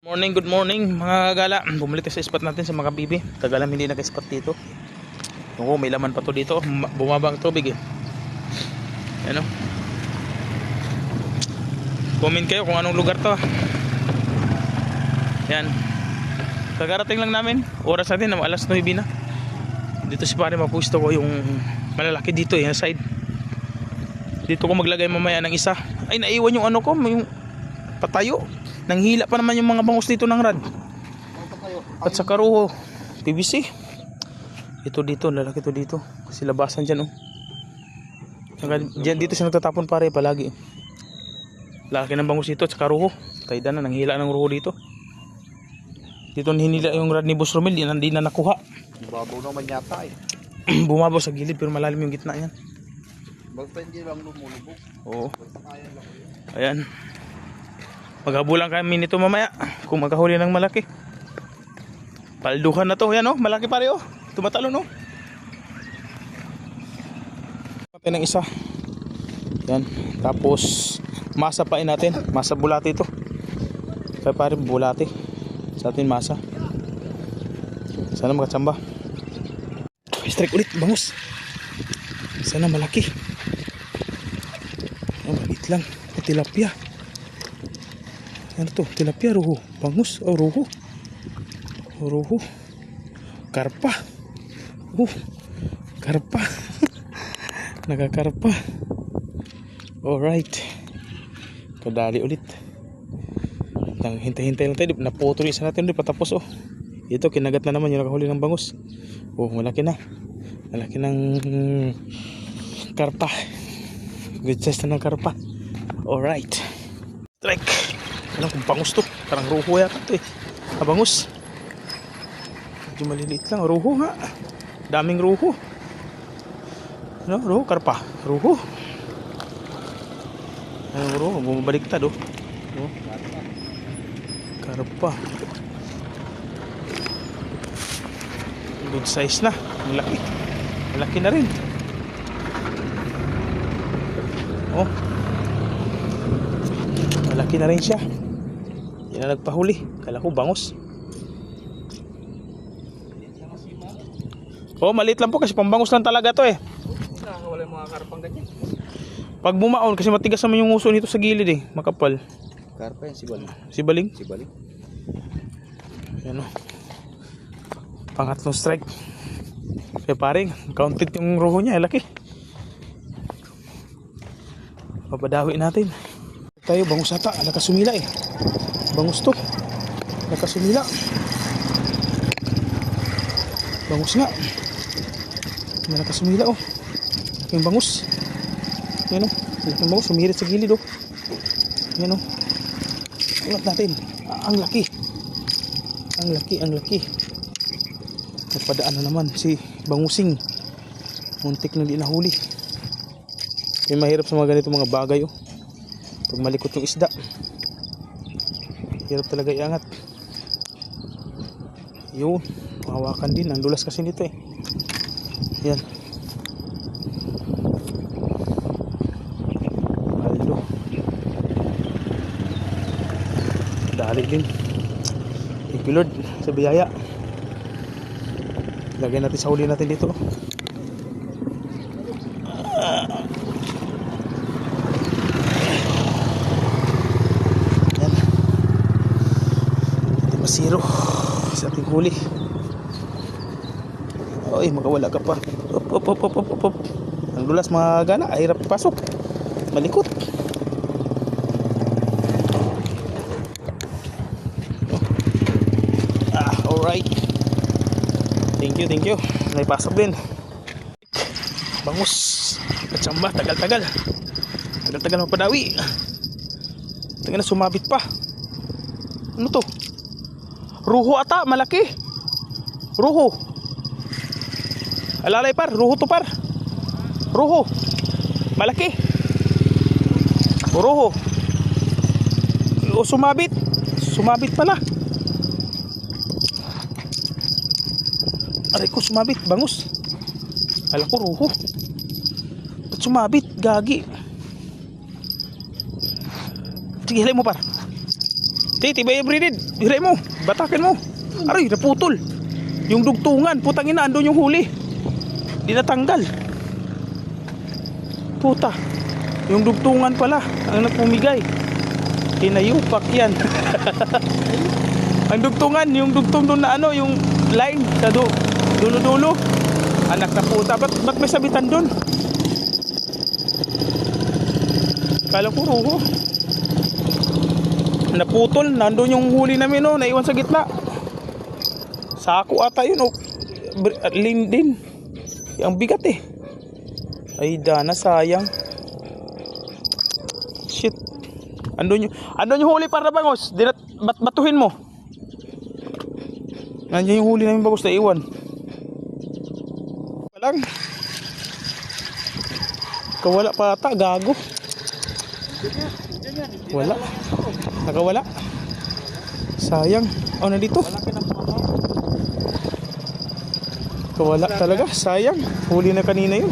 Morning, good morning mga gala. Bumalik tayo sa spot natin sa mga bibi. Tagalang hindi naka-spot dito. Oo, may laman pa to dito. Bumaba ang tubig eh. Ano? Comment kayo kung anong lugar to. Yan. Kagarating lang namin. Oras natin na alas 9 na. Dito si pare mapusto ko yung malalaki dito eh, side. Dito ko maglagay mamaya ng isa. Ay, naiwan yung ano ko, yung patayo. Nanghila pa naman yung mga bangus dito ng rad. At sa karuho, PVC. Ito dito, lalaki ito dito. Kasi labasan dyan oh. Dyan, dito siya nagtatapon pare palagi. Laki ng bangus dito at sa karuho. Kaya na, nanghila ng ruho dito. Dito hinila yung rad ni Boss Romel, hindi na nakuha. Babaw naman yata eh. Bumabaw sa gilid pero malalim yung gitna yan. Basta hindi lang lumulubog. Oo. Ayan. Maghabulan kami nito mamaya kung magkahuli ng malaki. Palduhan na to. Yan oh, malaki pare oh. Tumatalo no. Patay ng isa. Yan. Tapos masa pain natin. Masa bulati ito. Kaya pare bulati. Sa atin masa. Sana makatsamba. Strike ulit bangus. Sana malaki. Oh, malit lang. Tilapia. Ano to? Tilapia, ruho. Bangus. Oh, ruho. Ruho. Karpa. Karpa. Nakakarpa. Alright. Kadali ulit. Hintay-hintay lang tayo. Naputol isa natin ulit patapos oh. Ito, kinagat na naman yung nakahuli ng bangus. Oh, malaki na. Malaki ng karpa. Good size na ng karpa. Alright. Strike. Ano kung bangus to? Parang ruho yata ito eh. Bangus. Medyo maliliit lang. Ruho nga. Daming ruho. Ano? Ruho? Karpa. Ruho. Ano ruho? Bumabaliktad oh. Karpa. Good size na. Malaki. Malaki na rin. Oh. Malaki na rin siya. Yan na nagpahuli. Kala ko bangus. Oh, maliit lang po kasi pambangus lang talaga to eh. Nakakawala yung mga karpang ganyan. Pag bumaon kasi matigas naman yung uso nito sa gilid eh. Makapal. Karpa yan, sibaling. Sibaling? Sibaling. Yan o. Pangatlong strike. Kaya paring, counted yung ruho niya. Laki. Papadawi natin. Tayo, bangus ata. Nakasumila eh. Bangus to. Nakasumila. Bangus nga. Nakasumila oh. Yung bangus. Yan oh. Yung bangus sumirit sa gilid oh. Yan oh. Ulat natin. Ang laki. Ang laki, ang laki. Nagpadaan na naman si bangusing. Muntik na di nahuli. May mahirap sa mga ganito mga bagay oh. Pag malikot yung isda, hirap talaga iangat. Yun, mahawakan din. Ang dulas kasi nito eh. Yan. Aldo. Dali din. Thank you Lord sa biyaya. Lagay natin sa huli natin dito. Zero sa ating huli. Oy, makawala ka pa. Op. Ang dulas mga gana, ay hirap pasok. Malikot. Alright. Thank you. May pasok din. Bangus. Katsamba, tagal-tagal. Tagal-tagal mapadawi. Tingnan na sumabit pa. Ano to? Ruho ata, malaki. Ruho. Alalay par, ruho to par. Ruho. Malaki. Ruho. O sumabit. Sumabit pala. Aray ko sumabit, bangus. Kala ko ruho. Ba't sumabit, gagi. Sige, hilay mo par. Tibay breeded. Hiray mo. Batakin mo. Aray, naputol. Yung dugtungan. Putang ina, andun yung huli. Di natanggal. Puta. Yung dugtungan pala ang nagpumigay. Kinayupak yan. Ang dugtungan, yung dugtong doon na ano, yung line sa dulo-dulo. Anak na puta. Ba't may sabitan doon? Kala ko ruho. Naputol. Nandun yung huli namin, no. Naiwan sa gitna. Sako ata yun, oh. Lin din. Ang bigat eh. Ay dana, sayang. Shit. Andun yung huli para bangos. Batuhin mo. Nandiyan yung huli namin bangos na iwan. Walang. Kawala pa ata, gago. Wala. Nakawala. Sayang. Oh, nandito. Kawala talaga. Sayang. Huli na kanina yun.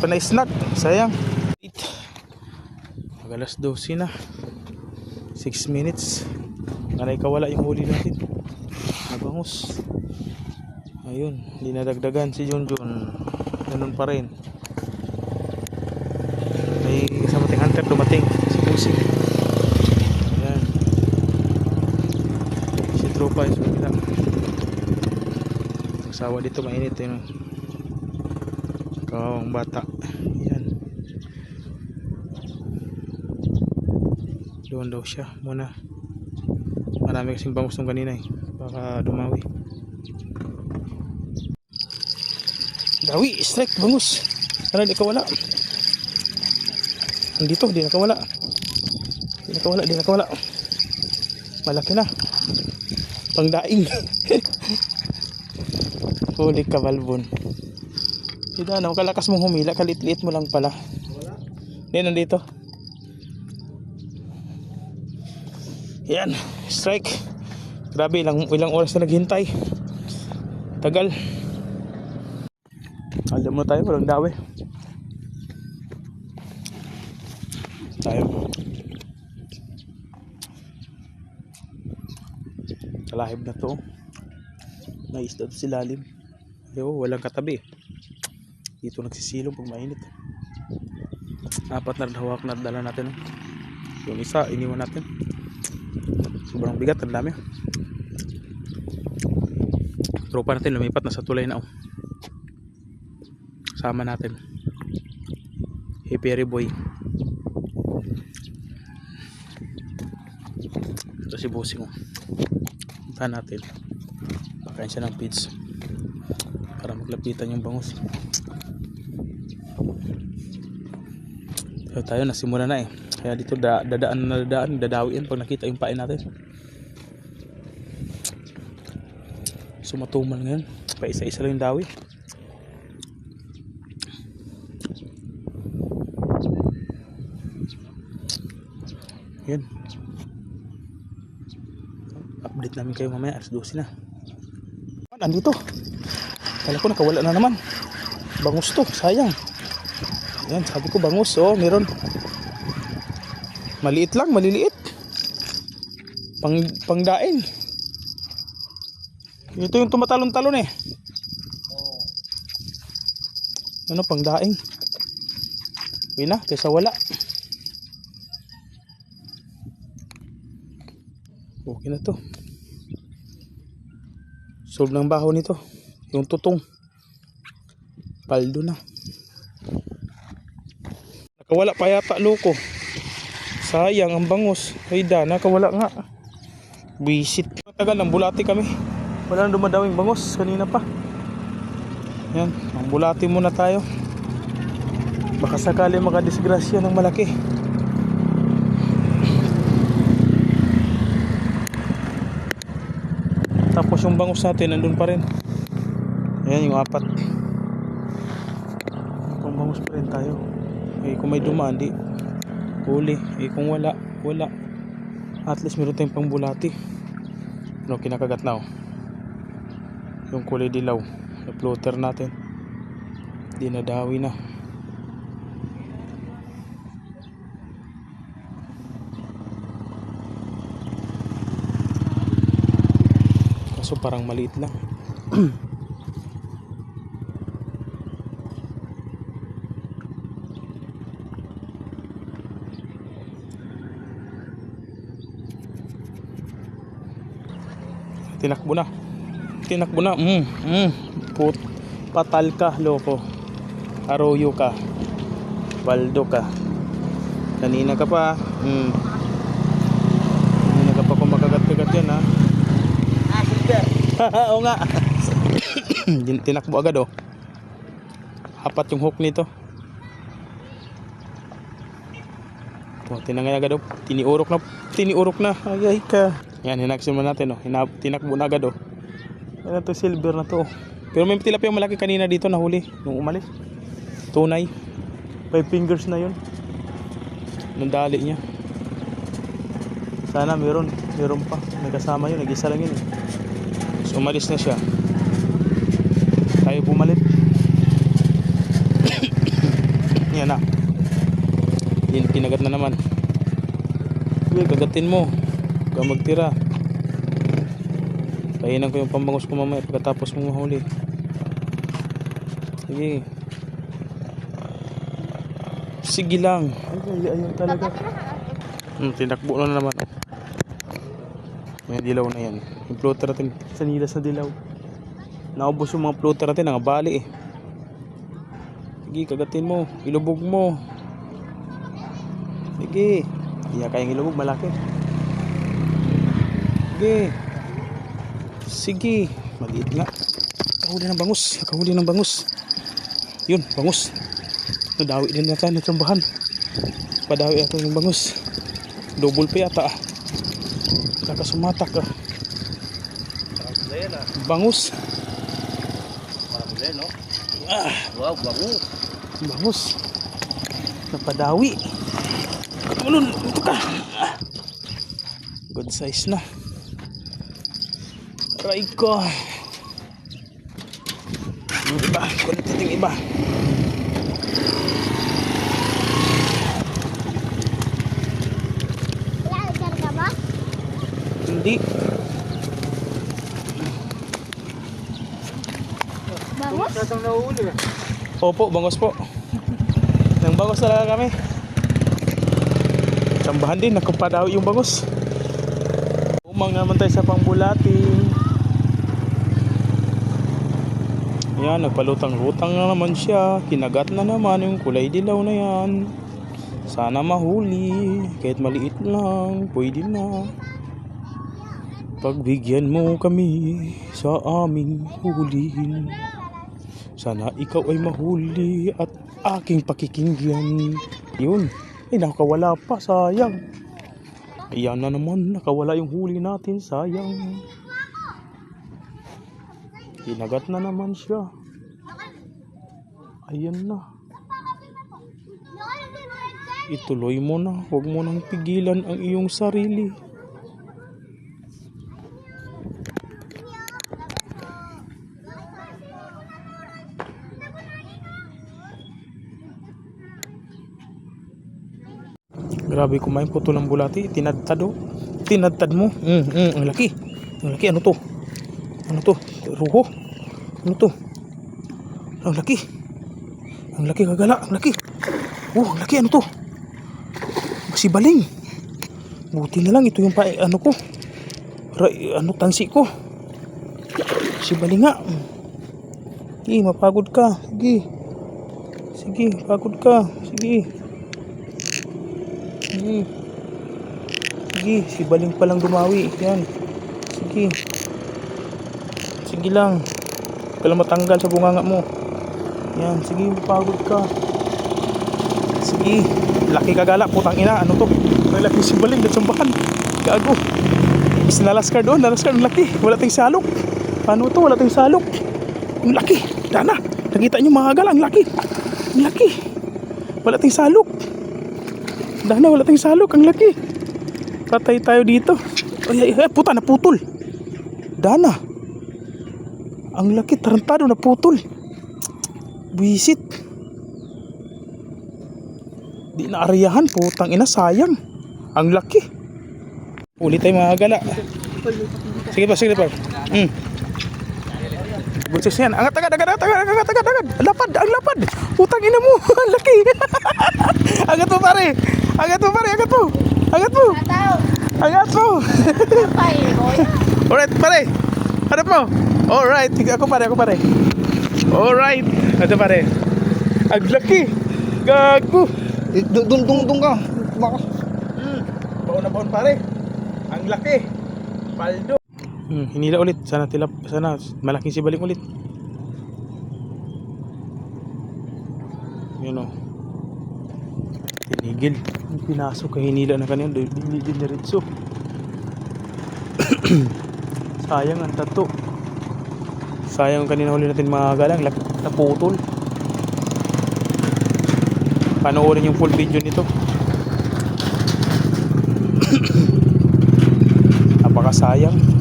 Panay snack. Sayang. Magalas 12 na. 6 minutes. Nanay kawala yung huli natin. Nabangus. Ayun. Hindi nadagdagan si Junjun. Ganun pa rin. May kasama ting hunter dumating. Si Pusi. Ayan. Si Tropa yung sumila. Sawa dito mainit yun. Kawang bata. Ayan. Doon daw siya muna. Marami kasing bangus nung kanina eh. Baka dumawi. Dawi, strike, bangus. Para di kawala. Nandito, di nakawala. Di nakawala. Malaki na. Pangdaing. Huli ka, Balbon. Hindi na, kalakas mong humila. Kalit-liit mo lang pala. Hindi, nandito. Yan, strike. Grabe, ilang oras na naghintay. Tagal. Alam mo tayo, walang dawi. Tayo. Kalahib na to. May isda to silalim. Yo, walang katabi. Dito nagsisilong pag mainit. 4 na hawak na dala natin. Yung isa, iniwan natin. Sobrang bigat, ang dami. Tropa natin lumipat na sa tulay na. Sama natin. Hiperi boy. Ito si Bossing. Punta natin. Pakain siya ng feeds para maglapitan yung bangus. So, tayo nasimula na eh. Kaya dito dadawiin pag nakita yung pain natin. Sumatumal ngayon. Pa isa-isa lang yung dawi. Yan. Update namin kayo mamaya. Alas 12 na. Nandito. Kala ko nakawala na naman. Bangus to. Sayang. Yan. Sabi ko bangus. Oh, meron. Maliit lang. Maliliit. Pangdaing. Ito yung tumatalon-talon eh. Ano, pangdaing. Wala. Kaysa wala. Okay na to. Solve ng baho nito. Yung tutong. Paldo na. Nakawala pa yata loko. Sayang ang bangus. Ay da, nakawala nga. Bisit. Matagal ng bulati kami. Wala nang dumadawing bangus. Kanina pa. Yan. Ang bulati muna tayo. Baka sakali makadisgrasya ng malaki. Tapos yung bangus natin nandun pa rin. Ayan yung 4. Kung bangus pa rin tayo. Eh kung may dumaan di huli. Eh kung wala. At least meron tayong pangbulati. Ano kinakagat na oh. Yung kulay dilaw. Yung floater natin. Dinadawi na. Kaso parang maliit lang. Tinakbo na. Tinakbo na. Patal ka, loko. Arroyo ka. Baldo ka. Kanina ka pa. Kanina ka pa kumakagat-kagat yan, ha. Oo nga. Tinakbo agad, oh. Apat yung hook nito. Oh, tinangay agad, oh. Tiniurok na. Ay ka. Yan, hinaksin mo natin, oh. Tinakbo na agad, oh. Yan ito, silver na to, oh. Pero may tilapia malaki kanina dito nahuli nung umalis. Tunay. 5 fingers na yun. Nung dali niya. Sana meron pa. Nagkasama yun, nag-isa lang yun, eh. So umalis na siya. Tayo bumalik. Yan na. Kinagat na naman. Sige, kagatin mo. Huwag kang magtira. Kainan ko yung pambangus ko mamaya pagkatapos mo mahuli. Sige. Sige lang. Ayun talaga. Tinakbo na naman. May dilaw na yan. Yung floater natin, sanilas na dilaw. Naubos yung mga floater natin, nangabali, eh. Sige, kagatin mo. Ilubog mo. Sige. Hindi na kayang ilubog, malaki. Sige. Sige. Maliit nga. Nakahuli ng bangus. Yun, bangus. Nadawi din natin na tsambahan. Padawi natin yung bangus. Double pa yata, ah. Nakasumatak, ah. Bangus. Wow, bangus. Bangus. Napadawi. Ulun, ito ka. Good size na. Aray ko. Yung iba, kulit natin iba. Hindi. Bangus? Opo, bangus po. Nang bangus talaga kami. Sambahan din, nakapadaw yung bangus. Umang naman tayo sa pangbulating. Yan, nagpalutang-lutang na naman siya. Kinagat na naman yung kulay dilaw na yan. Sana mahuli. Kahit maliit lang, pwede na. Pagbigyan mo kami sa aming hulihin. Sana ikaw ay mahuli at aking pakikinggan. Yun. Ay, nakawala pa. Sayang. Ayan na naman. Nakawala yung huli natin. Sayang. Kinagat na naman siya. Ayan na. Ituloy mo na. Huwag mo nang pigilan ang iyong sarili. Grabe, kumain po ito ng bulati. Tinadtad, oh. Tinadtad mo. Ang laki. Ang laki. Ano to? Ano to? Ruho? Ano to? Ang laki. Ang laki, kagala. Ang laki. Oh, ang laki. Ano to? Sibaling. Buti na lang. Ito yung ano ko. Tansi ko. Sibaling nga. Sige, mapagod ka. Sige. Sige, pagod ka. Sige. Sige. Sige, sibaling pa lang dumawi. Yan. Sige. Sige lang. Huwag ka lang matanggal sa bunganga mo. Yan, sige, pagod ka. Sige. Laki kagala, putang ina. Ano to? May laki sibaling, datsambahan. Gago. Is nalaskar doon, nalaskar. Ang laki. Wala tayong salok. Paano to? Wala tayong salok. Ang laki. Dana. Nakita nyo mga kagala, ang laki. Ang laki. Wala tayong salok. Dana, wala tayong salok. Ang laki. Patay tayo dito. Ay, puta, naputol. Dana. Ang laki, tarantado, naputol. Buisit. Di na ariyahan, putang ina, sayang. Ang laki. Ulit tayo mga gala. Sige pa, sige pa. Buncis yan. Angat, agad. Lapad, ang lapad. Utang ina mo. Ang laki. Angat mo pare. Angat mo. Alright, pare. Hanap mo. Alright. Ako pare. Alright. Ito pare. Ang laki. Gago. Dung ka. Baka. Baon na baon pare. Ang laki. Paldo. Hinila ulit. Sana malaking sibaling ulit. Yun o. Tinigil. Pinasok kay hinila na kanina. Hindi diretso. Sayang ang tato. Sayang kanina huli natin mga galang. Naputol. Panoorin yung full video nito. Napakasayang.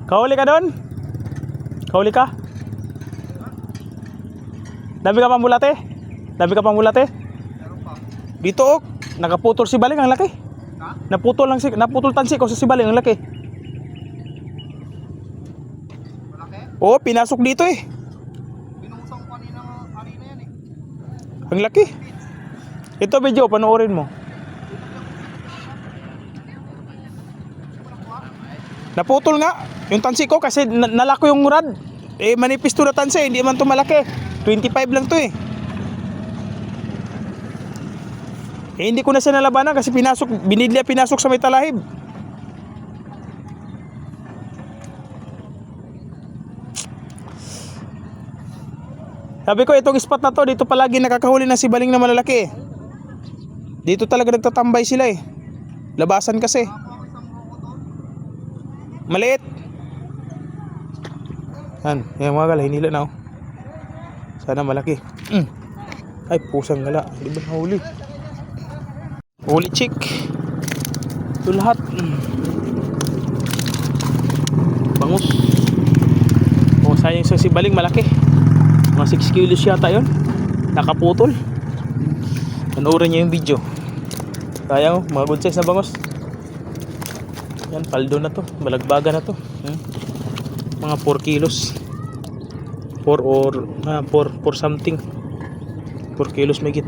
Kahuli ka doon? Kahuli ka? Dami ka pang bulate? Dito ok, nakaputol si baling ang laki. Naputol tansi ko sa si baling ang laki. Oo, pinasok dito eh. Binusang kanina yan eh. Ang laki. Ito video, panoorin mo. Naputol nga yung tansi ko kasi nalako yung rad. Eh manipis to na tansi, hindi man to malaki. 25 lang to eh. Hindi ko na siya nalabanan kasi pinasok sa may talahib. Sabi ko itong spot na to, dito palagi nakakahuli na si baling na malalaki eh. Dito talaga nagtatambay sila eh. Labasan kasi. Maliit. Yan mga gala, hinila na oh. Sana malaki. Ay, pusang gala. Di ba nahuli? Huli chick. Ito lahat. Bangus. Oh, sayang sa si baling malaki. Mga 6 kilos yata yun. Nakaputol. Panoorin niyo yung video. Sayang oh, mga good size na bangus. Yan, paldo na to. Balagbaga na to. Mga 4 kilos. 4 something. 4 kilos may git.